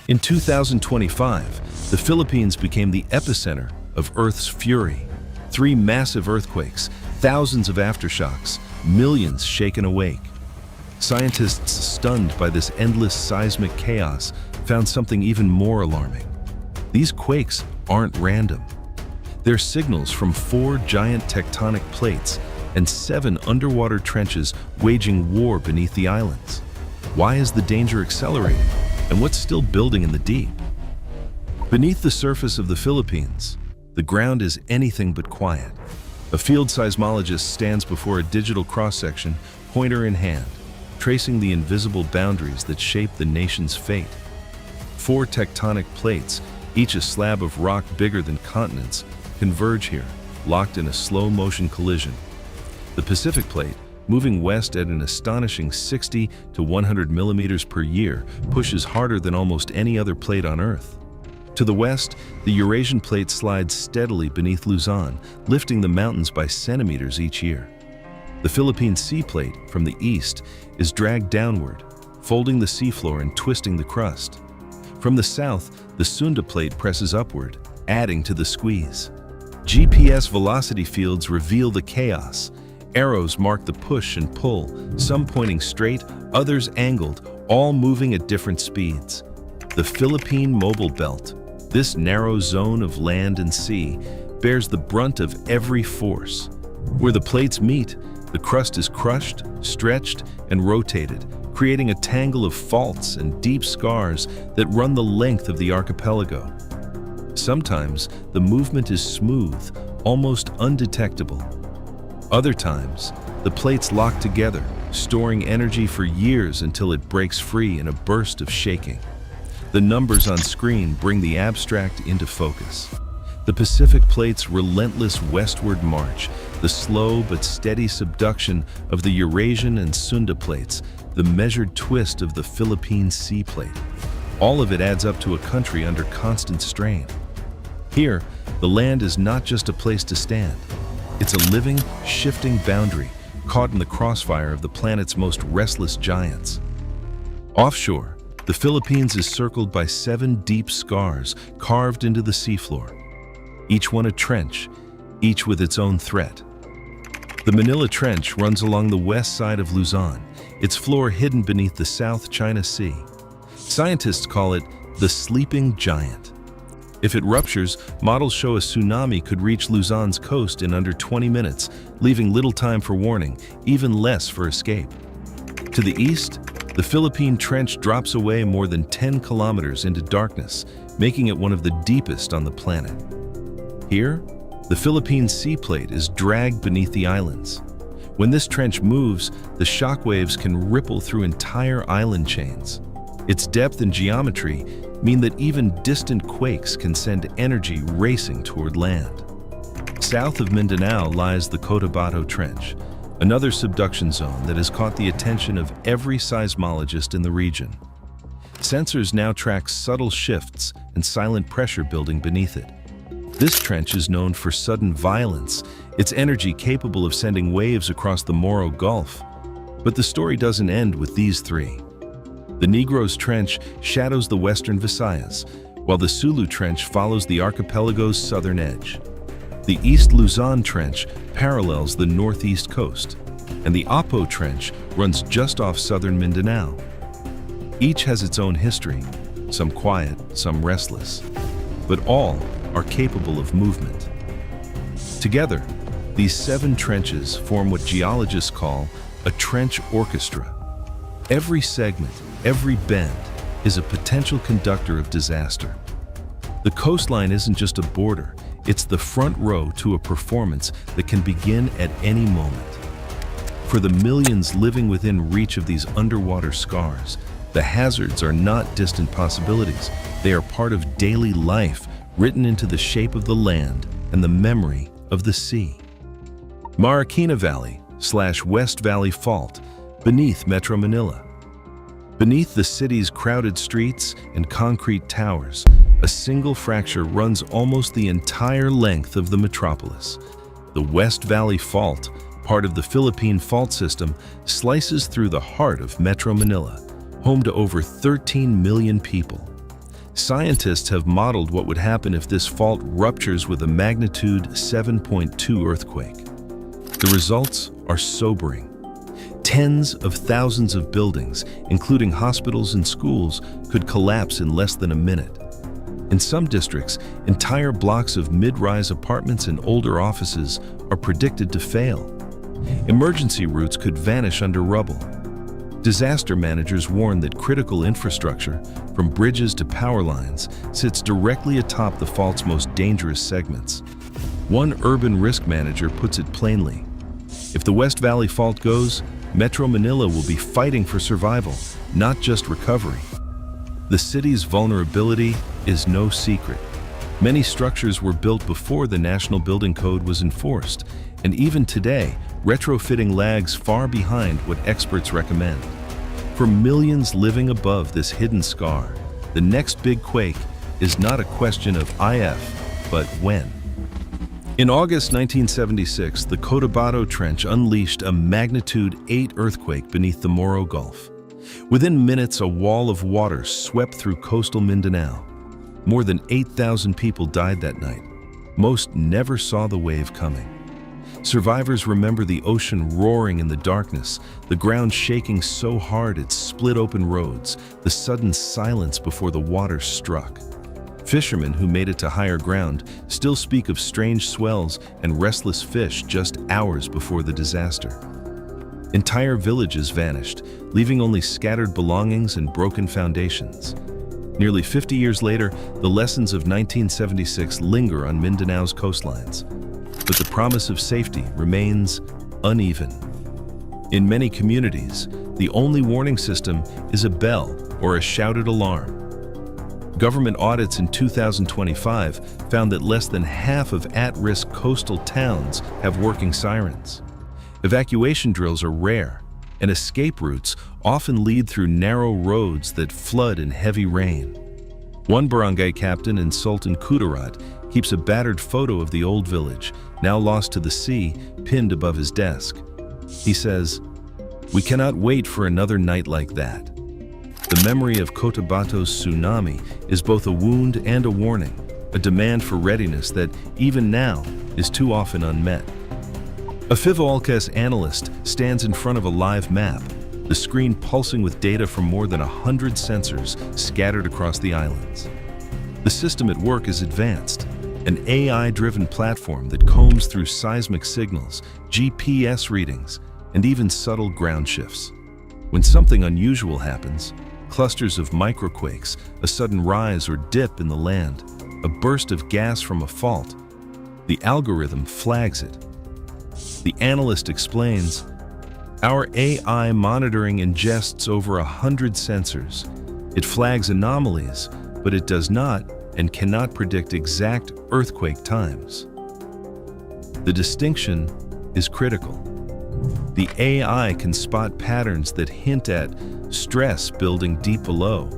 In 2025, the Philippines became the epicenter of Earth's fury. Three massive earthquakes, thousands of aftershocks, millions shaken awake. Scientists stunned by this endless seismic chaos found something even more alarming. These quakes aren't random. They're signals from 4 giant tectonic plates and 7 underwater trenches waging war beneath the islands. Why is the danger accelerating? And what's still building in the deep? Beneath the surface of the Philippines, the ground is anything but quiet. A field seismologist stands before a digital cross-section, pointer in hand, tracing the invisible boundaries that shape the nation's fate. 4 tectonic plates, each a slab of rock bigger than continents, converge here, locked in a slow-motion collision. The Pacific Plate, moving west at an astonishing 60 to 100 millimeters per year, pushes harder than almost any other plate on Earth. To the west, the Eurasian Plate slides steadily beneath Luzon, lifting the mountains by centimeters each year. The Philippine Sea Plate, from the east, is dragged downward, folding the seafloor and twisting the crust. From the south, the Sunda Plate presses upward, adding to the squeeze. GPS velocity fields reveal the chaos. Arrows mark the push and pull, some pointing straight, others angled, all moving at different speeds. The Philippine Mobile Belt, this narrow zone of land and sea, bears the brunt of every force. Where the plates meet, the crust is crushed, stretched, and rotated, creating a tangle of faults and deep scars that run the length of the archipelago. Sometimes, the movement is smooth, almost undetectable. Other times, the plates lock together, storing energy for years until it breaks free in a burst of shaking. The numbers on screen bring the abstract into focus. The Pacific Plate's relentless westward march, the slow but steady subduction of the Eurasian and Sunda Plates, the measured twist of the Philippine Sea Plate. All of it adds up to a country under constant strain. Here, the land is not just a place to stand. It's a living, shifting boundary caught in the crossfire of the planet's most restless giants. Offshore, the Philippines is circled by 7 deep scars carved into the seafloor, each one a trench, each with its own threat. The Manila Trench runs along the west side of Luzon, its floor hidden beneath the South China Sea. Scientists call it the sleeping giant. If it ruptures, models show a tsunami could reach Luzon's coast in under 20 minutes, leaving little time for warning, even less for escape. To the east, the Philippine Trench drops away more than 10 kilometers into darkness, making it one of the deepest on the planet. Here, the Philippine Sea Plate is dragged beneath the islands. When this trench moves, the shock waves can ripple through entire island chains. Its depth and geometry mean that even distant quakes can send energy racing toward land. South of Mindanao lies the Cotabato Trench, another subduction zone that has caught the attention of every seismologist in the region. Sensors now track subtle shifts and silent pressure building beneath it. This trench is known for sudden violence, its energy capable of sending waves across the Moro Gulf. But the story doesn't end with these 3. The Negros Trench shadows the western Visayas, while the Sulu Trench follows the archipelago's southern edge. The East Luzon Trench parallels the northeast coast, and the Apo Trench runs just off southern Mindanao. Each has its own history, some quiet, some restless, but all are capable of movement. Together, these 7 trenches form what geologists call a trench orchestra. Every segment, every bend, is a potential conductor of disaster. The coastline isn't just a border, it's the front row to a performance that can begin at any moment. For the millions living within reach of these underwater scars, the hazards are not distant possibilities. They are part of daily life, written into the shape of the land and the memory of the sea. Marikina Valley/West Valley Fault, beneath Metro Manila. Beneath the city's crowded streets and concrete towers, a single fracture runs almost the entire length of the metropolis. The West Valley Fault, part of the Philippine Fault System, slices through the heart of Metro Manila, home to over 13 million people. Scientists have modeled what would happen if this fault ruptures with a magnitude 7.2 earthquake. The results are sobering. Tens of thousands of buildings, including hospitals and schools, could collapse in less than a minute. In some districts, entire blocks of mid-rise apartments and older offices are predicted to fail. Emergency routes could vanish under rubble. Disaster managers warn that critical infrastructure, from bridges to power lines, sits directly atop the fault's most dangerous segments. One urban risk manager puts it plainly: if the West Valley Fault goes, Metro Manila will be fighting for survival, not just recovery. The city's vulnerability is no secret. Many structures were built before the National Building Code was enforced, and even today, retrofitting lags far behind what experts recommend. For millions living above this hidden scar, the next big quake is not a question of if, but when. In August 1976, the Cotabato Trench unleashed a magnitude 8 earthquake beneath the Moro Gulf. Within minutes, a wall of water swept through coastal Mindanao. More than 8,000 people died that night. Most never saw the wave coming. Survivors remember the ocean roaring in the darkness, the ground shaking so hard it split open roads, the sudden silence before the water struck. Fishermen who made it to higher ground still speak of strange swells and restless fish just hours before the disaster. Entire villages vanished, leaving only scattered belongings and broken foundations. Nearly 50 years later, the lessons of 1976 linger on Mindanao's coastlines. But the promise of safety remains uneven. In many communities, the only warning system is a bell or a shouted alarm. Government audits in 2025 found that less than half of at-risk coastal towns have working sirens. Evacuation drills are rare, and escape routes often lead through narrow roads that flood in heavy rain. One barangay captain in Sultan Kudarat keeps a battered photo of the old village, now lost to the sea, pinned above his desk. He says, "We cannot wait for another night like that." The memory of Cotabato's tsunami is both a wound and a warning, a demand for readiness that, even now, is too often unmet. A FIVOLCAS analyst stands in front of a live map, the screen pulsing with data from more than 100 sensors scattered across the islands. The system at work is advanced, an AI-driven platform that combs through seismic signals, GPS readings, and even subtle ground shifts. When something unusual happens, clusters of microquakes, a sudden rise or dip in the land, a burst of gas from a fault, the algorithm flags it. The analyst explains, "Our AI monitoring ingests over 100 sensors. It flags anomalies, but it does not and cannot predict exact earthquake times." The distinction is critical. The AI can spot patterns that hint at stress building deep below,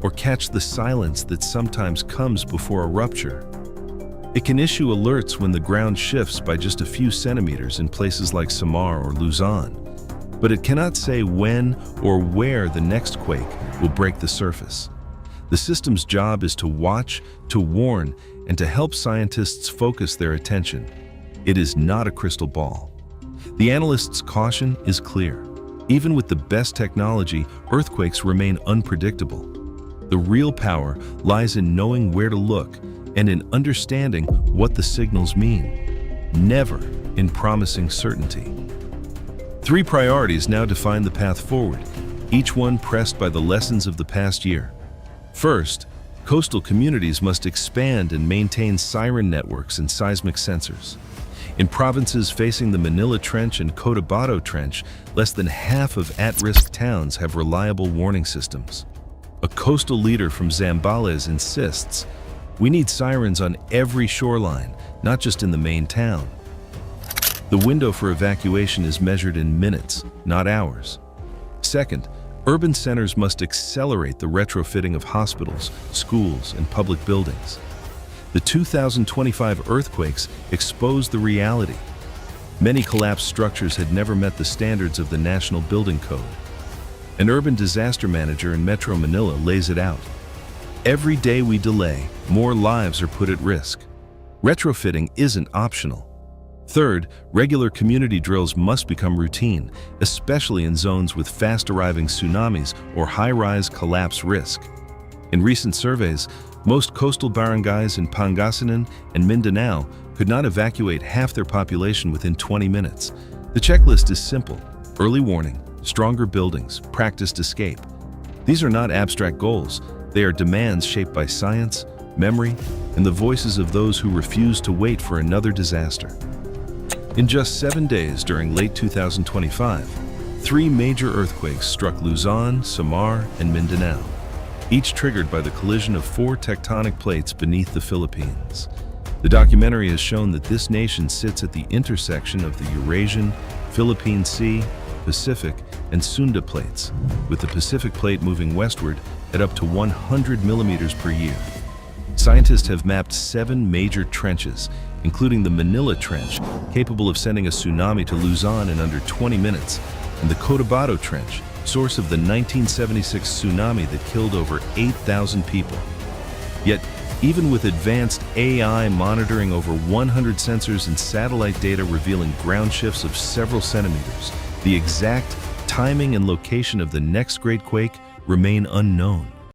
or catch the silence that sometimes comes before a rupture. It can issue alerts when the ground shifts by just a few centimeters in places like Samar or Luzon, but it cannot say when or where the next quake will break the surface. The system's job is to watch, to warn, and to help scientists focus their attention. It is not a crystal ball. The analyst's caution is clear. Even with the best technology, earthquakes remain unpredictable. The real power lies in knowing where to look and in understanding what the signals mean, never in promising certainty. 3 priorities now define the path forward, each one pressed by the lessons of the past year. First, coastal communities must expand and maintain siren networks and seismic sensors. In provinces facing the Manila Trench and Cotabato Trench, less than half of at-risk towns have reliable warning systems. A coastal leader from Zambales insists, "We need sirens on every shoreline, not just in the main town." The window for evacuation is measured in minutes, not hours. Second, urban centers must accelerate the retrofitting of hospitals, schools, and public buildings. The 2025 earthquakes exposed the reality. Many collapsed structures had never met the standards of the National Building Code. An urban disaster manager in Metro Manila lays it out. Every day we delay, more lives are put at risk. Retrofitting isn't optional. Third, regular community drills must become routine, especially in zones with fast-arriving tsunamis or high-rise collapse risk. In recent surveys, most coastal barangays in Pangasinan and Mindanao could not evacuate half their population within 20 minutes. The checklist is simple: early warning, stronger buildings, practiced escape. These are not abstract goals. They are demands shaped by science, memory, and the voices of those who refuse to wait for another disaster. In just 7 days during late 2025, 3 major earthquakes struck Luzon, Samar, and Mindanao, each triggered by the collision of 4 tectonic plates beneath the Philippines. The documentary has shown that this nation sits at the intersection of the Eurasian, Philippine Sea, Pacific, and Sunda plates, with the Pacific plate moving westward at up to 100 millimeters per year. Scientists have mapped 7 major trenches, including the Manila Trench, capable of sending a tsunami to Luzon in under 20 minutes, and the Cotabato Trench, source of the 1976 tsunami that killed over 8,000 people. Yet, even with advanced AI monitoring over 100 sensors and satellite data revealing ground shifts of several centimeters, the exact timing and location of the next great quake remain unknown.